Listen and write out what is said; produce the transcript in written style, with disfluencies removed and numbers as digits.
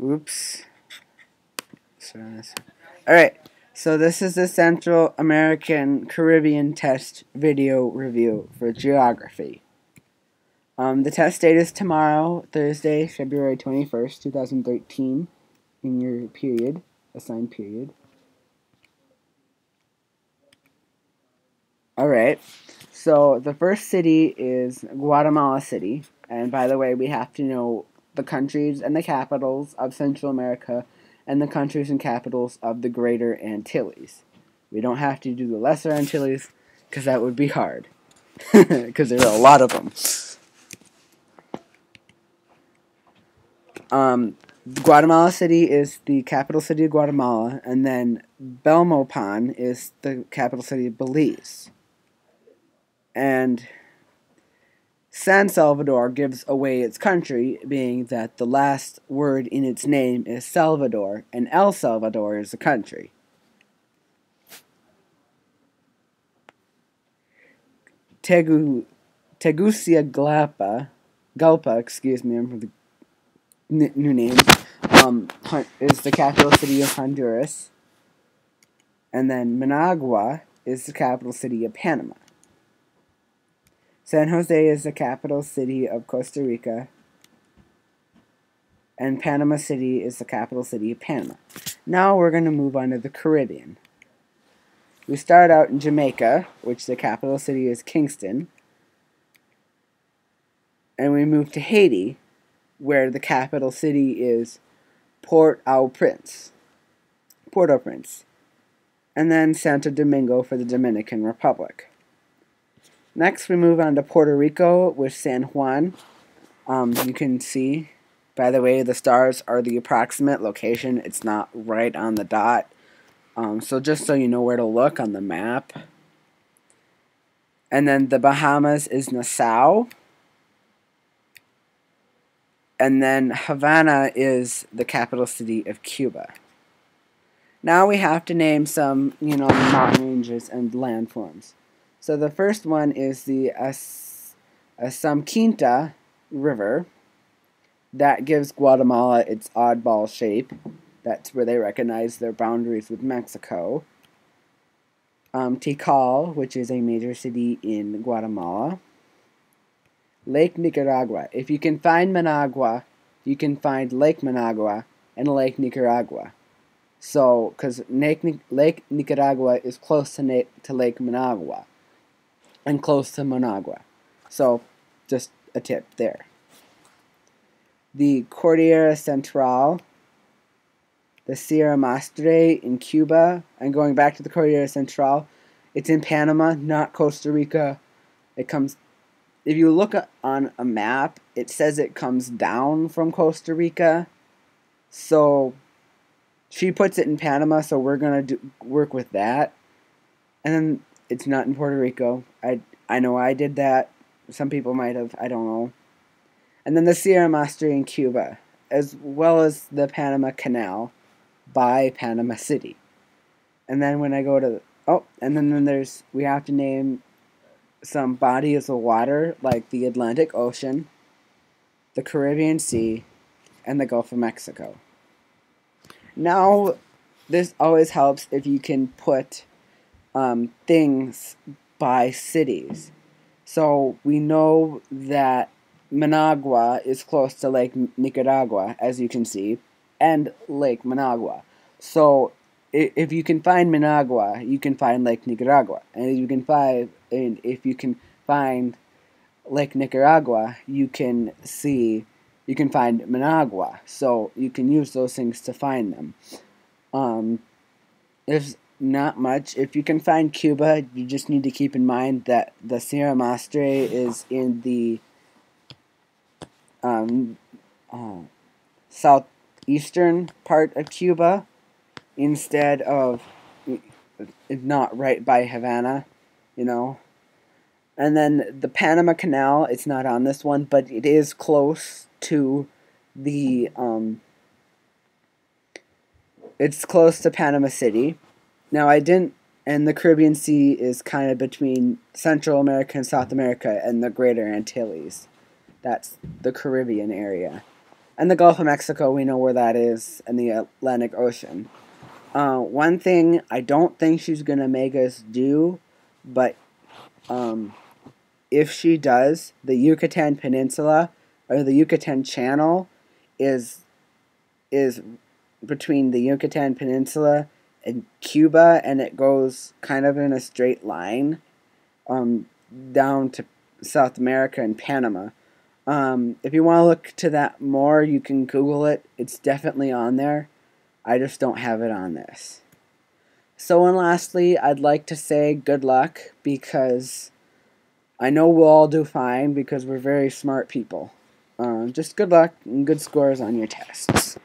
Oops. Alright, so this is the Central American Caribbean test video review for geography. The test date is tomorrow, Thursday, February 21st, 2013, in your period, assigned period. Alright, so the first city is Guatemala City, and by the way, we have to know the countries and the capitals of Central America and the countries and capitals of the Greater Antilles. We don't have to do the Lesser Antilles, because that would be hard, because there are a lot of them. Guatemala City is the capital city of Guatemala, and then Belmopan is the capital city of Belize. And San Salvador gives away its country, being that the last word in its name is Salvador, and El Salvador is a country. Tegucigalpa, excuse me, I'm for the new name, is the capital city of Honduras, and then Managua is the capital city of Panama. San Jose is the capital city of Costa Rica, and Panama City is the capital city of Panama. Now we're going to move on to the Caribbean. We start out in Jamaica, which the capital city is Kingston, and we move to Haiti, where the capital city is Port-au-Prince, and then Santo Domingo for the Dominican Republic. Next, we move on to Puerto Rico with San Juan. You can see, by the way, the stars are the approximate location. It's not right on the dot. So just so you know where to look on the map. And then the Bahamas is Nassau. And then Havana is the capital city of Cuba. Now we have to name some, mountain ranges and landforms. So the first one is the Assunquinta River. That gives Guatemala its oddball shape. That's where they recognize their boundaries with Mexico. Tikal, which is a major city in Guatemala. Lake Nicaragua. If you can find Managua, you can find Lake Managua and Lake Nicaragua. So, because Lake Nicaragua is close to Lake Managua and close to Managua. So, just a tip there. The Cordillera Central, the Sierra Madre in Cuba, and going back to the Cordillera Central, it's in Panama, not Costa Rica. It comes, if you look on a map, it says it comes down from Costa Rica. So, she puts it in Panama, so we're going to work with that. And then it's not in Puerto Rico. I know I did that. Some people might have. I don't know. And then the Sierra Madre in Cuba, as well as the Panama Canal by Panama City. And then when I go to... and then we have to name some bodies of water, like the Atlantic Ocean, the Caribbean Sea, and the Gulf of Mexico. Now, this always helps if you can put things by cities. So we know that Managua is close to Lake Nicaragua, as you can see, and Lake Managua. So if you can find Managua, you can find Lake Nicaragua, and if you can find Lake Nicaragua, you can find Managua. So you can use those things to find them. There's not much. If you can find Cuba, you just need to keep in mind that the Sierra Madre is in the southeastern part of Cuba, instead of not right by Havana, And then the Panama Canal, it's not on this one, but it is close to the, it's close to Panama City. Now, and the Caribbean Sea is kind of between Central America and South America and the Greater Antilles. That's the Caribbean area. And the Gulf of Mexico, we know where that is, in the Atlantic Ocean. One thing I don't think she's going to make us do, but if she does, the Yucatan Peninsula, or the Yucatan Channel, is between the Yucatan Peninsula and Cuba, and it goes kind of in a straight line down to South America and Panama. If you want to look to that more, you can Google it. It's definitely on there. I just don't have it on this. So, and lastly, I'd like to say good luck, because I know we'll all do fine because we're very smart people. Just good luck and good scores on your tests.